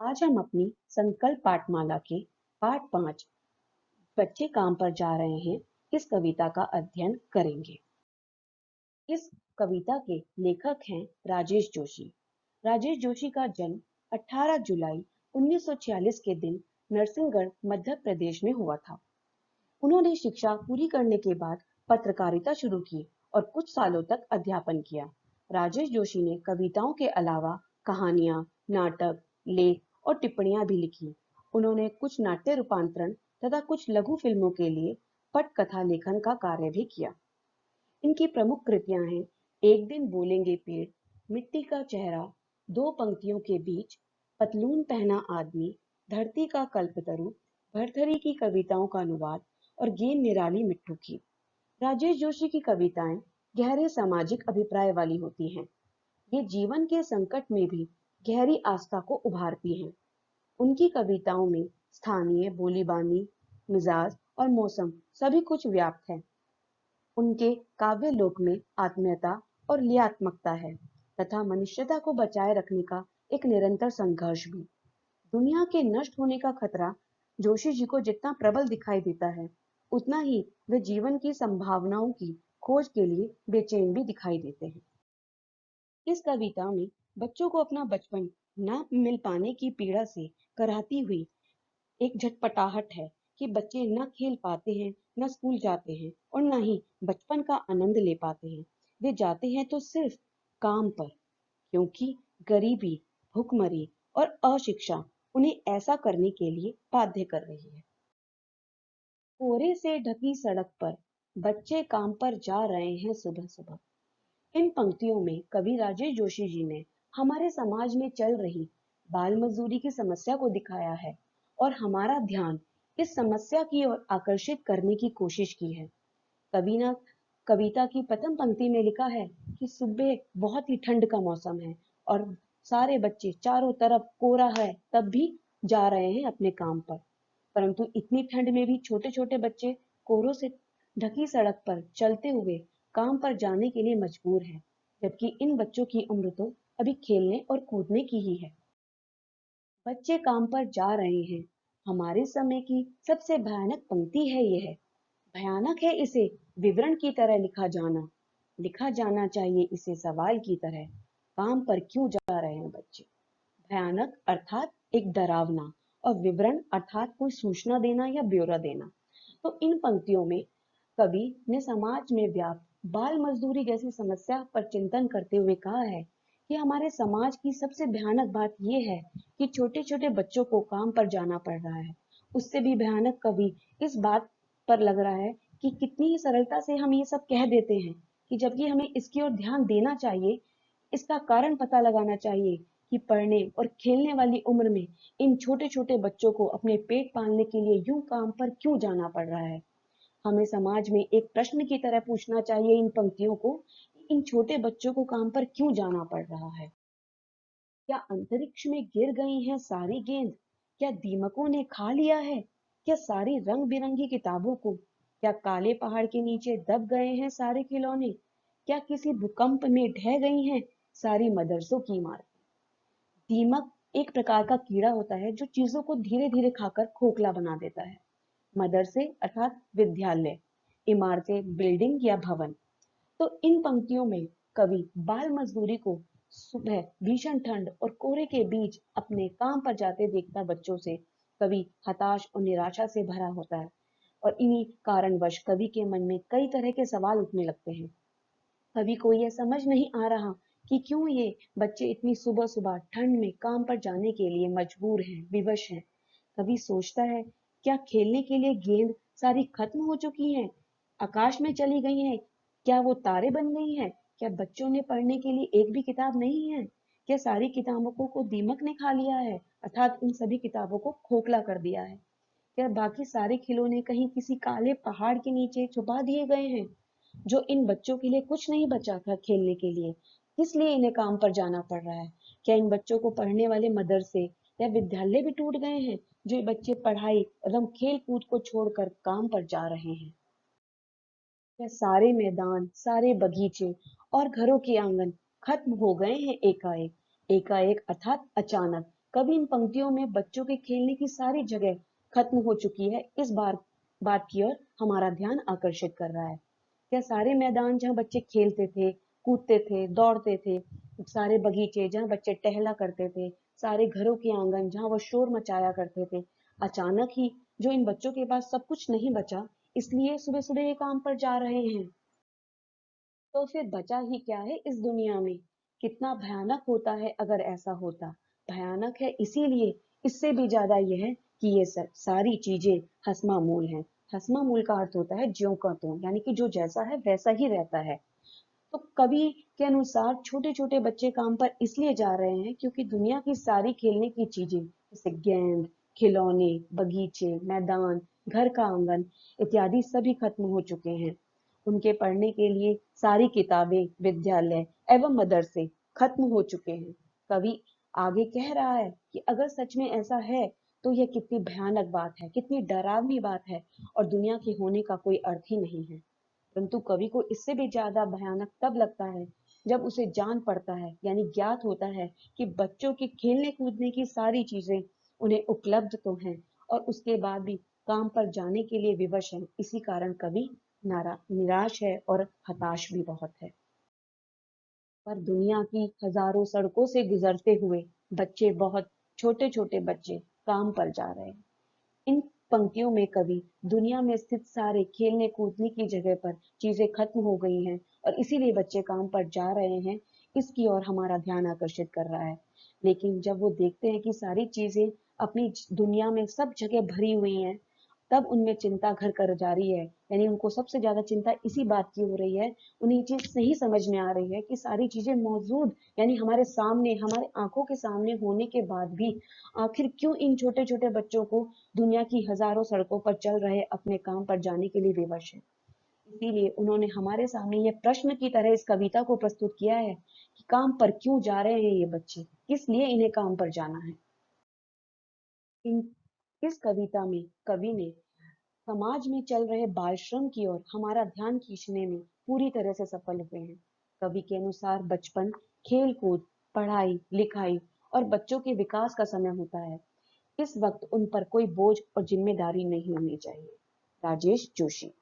आज हम अपनी संकल्प पाठमाला के पाठ 5 बच्चे काम पर जा रहे हैं इस कविता का अध्ययन करेंगे। इस कविता के लेखक हैं राजेश जोशी। राजेश जोशी का जन्म 18 जुलाई 1946 के दिन नरसिंहगढ़ मध्य प्रदेश में हुआ था। उन्होंने शिक्षा पूरी करने के बाद पत्रकारिता शुरू की और कुछ सालों तक अध्यापन किया। राजेश जोशी ने कविताओं के अलावा कहानियां, नाटक, लेख और टिप्पणियां भी लिखी। उन्होंने कुछ नाट्य रूपांतरण तथा कुछ लघु फिल्मों के लिए पटकथा लेखन का कार्य भी किया। इनकी प्रमुख कृतियां हैं एक दिन बोलेंगे पेड़, मिट्टी का चेहरा, दो पंक्तियों के बीच, पतलून पहना आदमी, धरती का कल्पतरु, भरथरी की कविताओं का अनुवाद और गेंद निराली मिट्टू की। राजेश जोशी की कविताएं गहरे सामाजिक अभिप्राय वाली होती हैं। ये जीवन के संकट में भी गहरी आस्था को उभारती हैं। उनकी कविताओं में स्थानीय बोली-बानी, मिजाज और मौसम सभी कुछ व्याप्त है। उनके काव्य लोक में आत्मीयता और लीलात्मकता है तथा मनुष्यता को बचाए रखने का एक निरंतर संघर्ष भी। दुनिया के नष्ट होने का खतरा जोशी जी को जितना प्रबल दिखाई देता है, उतना ही वे जीवन की संभावनाओं की खोज के लिए बेचैन भी दिखाई देते हैं। इस कविता में बच्चों को अपना बचपन न मिल पाने की पीड़ा से कराहती हुई एक झटपटाहट है कि बच्चे न खेल पाते हैं, न स्कूल जाते हैं और न ही बचपन का आनंद ले पाते हैं। वे जाते हैं तो सिर्फ काम पर, क्योंकि गरीबी, भुखमरी और अशिक्षा उन्हें ऐसा करने के लिए बाध्य कर रही है। कोहरे से ढकी सड़क पर बच्चे काम पर जा रहे हैं सुबह सुबह। इन पंक्तियों में कवि राजेश जोशी जी ने हमारे समाज में चल रही बाल मजदूरी की समस्या को दिखाया है और हमारा ध्यान इस समस्या की ओर आकर्षित करने की कोशिश की है। कवि ने कविता की प्रथम पंक्ति में लिखा है कि सुबह बहुत ही ठंड का मौसम है और सारे बच्चे चारों तरफ कोहरा है तब भी जा रहे हैं अपने काम पर। परंतु इतनी ठंड में भी छोटे छोटे बच्चे कोहरों से ढकी सड़क पर चलते हुए काम पर जाने के लिए मजबूर हैं, जबकि इन बच्चों की उम्र तो अभी खेलने और कूदने की ही है। बच्चे काम पर जा रहे हैं, हमारे समय की सबसे भयानक पंक्ति है यह। भयानक है इसे विवरण की तरह लिखा जाना चाहिए इसे सवाल की तरह। काम पर क्यों जा रहे हैं बच्चे? भयानक अर्थात एक डरावना और विवरण अर्थात कोई सूचना देना या ब्यौरा देना। तो इन पंक्तियों में कवि ने समाज में व्याप्त बाल मजदूरी जैसी समस्या पर चिंतन करते हुए कहा है कि हमारे समाज की सबसे भयानक बात यह है कि छोटे छोटे बच्चों को काम पर जाना पड़ रहा है। उससे भी भयानक कवि इस बात पर लग रहा है कि कितनी ही सरलता से हम ये सब कह देते हैं कि जबकि हमें इसकी ओर ध्यान देना चाहिए, इसका कारण पता लगाना चाहिए कि पढ़ने और खेलने वाली उम्र में इन छोटे छोटे बच्चों को अपने पेट पालने के लिए यूं काम पर क्यों जाना पड़ रहा है। हमें समाज में एक प्रश्न की तरह पूछना चाहिए इन पंक्तियों को, इन छोटे बच्चों को काम पर क्यों जाना पड़ रहा है। क्या अंतरिक्ष में गिर गई हैं सारी गेंद? क्या दीमकों ने खा लिया है? क्या सारी रंग बिरंगी किताबों को? क्या काले पहाड़ के नीचे दब गए हैं सारे खिलौने? क्या किसी भूकंप में ढह गई हैं सारी मदरसों की इमारतें? दीमक एक प्रकार का कीड़ा होता है जो चीजों को धीरे धीरे खाकर खोखला बना देता है। मदरसे अर्थात विद्यालय, इमारतें, बिल्डिंग या भवन। तो इन पंक्तियों में कवि बाल मजदूरी को सुबह भीषण ठंड और कोहरे के बीच अपने काम पर जाते देखता बच्चों से कवि हताश और निराशा से भरा होता है और इन्हीं कारणवश कवि के मन में कई तरह के सवाल उठने लगते हैं। कवि को यह समझ नहीं आ रहा कि क्यों ये बच्चे इतनी सुबह सुबह ठंड में काम पर जाने के लिए मजबूर हैं, विवश हैं। कवि सोचता है, क्या खेलने के लिए गेंद सारी खत्म हो चुकी हैं, आकाश में चली गई हैं? क्या वो तारे बन गई हैं? क्या बच्चों ने पढ़ने के लिए एक भी किताब नहीं है? क्या सारी किताबों को दीमक ने खा लिया है, अर्थात इन सभी किताबों को खोखला कर दिया है? क्या बाकी सारे खिलौने कहीं किसी काले पहाड़ के नीचे छुपा दिए गए हैं, जो इन बच्चों के लिए कुछ नहीं बचा था खेलने के लिए, इसलिए इन्हें काम पर जाना पड़ रहा है? क्या इन बच्चों को पढ़ने वाले मदरसे या विद्यालय भी टूट गए हैं, जो ये बच्चे पढ़ाई एवं खेल कूद को छोड़कर काम पर जा रहे हैं? क्या सारे मैदान, सारे बगीचे और घरों के आंगन खत्म हो गए हैं एकाएक? एकाएक अर्थात अचानक कवि इन पंक्तियों में बच्चों के खेलने की सारी जगह खत्म हो चुकी है इस बात की ओर हमारा ध्यान आकर्षित कर रहा है। क्या सारे मैदान जहाँ बच्चे खेलते थे, कूदते थे, दौड़ते थे, सारे बगीचे जहाँ बच्चे टहला करते थे, सारे घरों के आंगन जहाँ वो शोर मचाया करते थे, अचानक ही जो इन बच्चों के पास सब कुछ नहीं बचा, इसलिए सुबह सुबह ये काम पर जा रहे हैं। तो फिर बचा ही क्या है इस दुनिया में? कितना भयानक होता है अगर ऐसा होता। भयानक है इसीलिए, इससे भी ज्यादा यह है कि ये सब सारी चीजें हस्मामूल हैं। हस्मामूल का अर्थ होता है ज्यों का त्यों, यानी कि जो जैसा है वैसा ही रहता है। तो कवि के अनुसार छोटे छोटे बच्चे काम पर इसलिए जा रहे हैं क्योंकि दुनिया की सारी खेलने की चीजें जैसे गेंद, खिलौने, बगीचे, मैदान, घर का आंगन इत्यादि सभी खत्म हो चुके हैं। उनके पढ़ने के लिए सारी किताबें, विद्यालय एवं मदरसे खत्म हो चुके हैं। कवि आगे कह रहा है कि अगर सच में ऐसा है तो यह कितनी भयानक बात है, कितनी डरावनी बात है, और दुनिया के होने का कोई अर्थ ही नहीं है। परंतु कवि को इससे भी ज्यादा भयानक तब लगता है जब उसे जान पड़ता है, यानी ज्ञात होता है कि बच्चों के खेलने कूदने की सारी चीजें उन्हें उपलब्ध तो हैं और उसके बाद भी काम पर जाने के लिए विवश है। इसी कारण कवि निराश है और हताश भी बहुत है। पर दुनिया की हजारों सड़कों से गुजरते हुए बच्चे, बहुत छोटे छोटे बच्चे काम पर जा रहे हैं। इन पंक्तियों में कवि दुनिया में स्थित सारे खेलने कूदने की जगह पर चीजें खत्म हो गई हैं और इसीलिए बच्चे काम पर जा रहे हैं, इसकी ओर हमारा ध्यान आकर्षित कर रहा है। लेकिन जब वो देखते हैं कि सारी चीजें अपनी दुनिया में सब जगह भरी हुई हैं, तब उनमें चिंता घर कर जा रही है। यानी उनको सबसे ज्यादा चिंता इसी बात की हो रही है, उन्हें ये चीज नहीं समझ में आ रही है कि सारी चीजें मौजूद, यानी हमारे सामने, हमारे आंखों के सामने होने के बाद भी आखिर क्यों इन छोटे छोटे बच्चों को दुनिया की हजारों सड़कों पर चल रहे अपने काम पर जाने के लिए विवश है। इसीलिए उन्होंने हमारे सामने ये प्रश्न की तरह इस कविता को प्रस्तुत किया है कि काम पर क्यों जा रहे हैं ये बच्चे, किस लिए इन्हें काम पर जाना है। इन इस कविता में कवि ने समाज में चल रहे बाल श्रम की ओर हमारा ध्यान खींचने में पूरी तरह से सफल हुए हैं। कवि के अनुसार बचपन खेल कूद, पढ़ाई लिखाई और बच्चों के विकास का समय होता है। इस वक्त उन पर कोई बोझ और जिम्मेदारी नहीं होनी चाहिए। राजेश जोशी।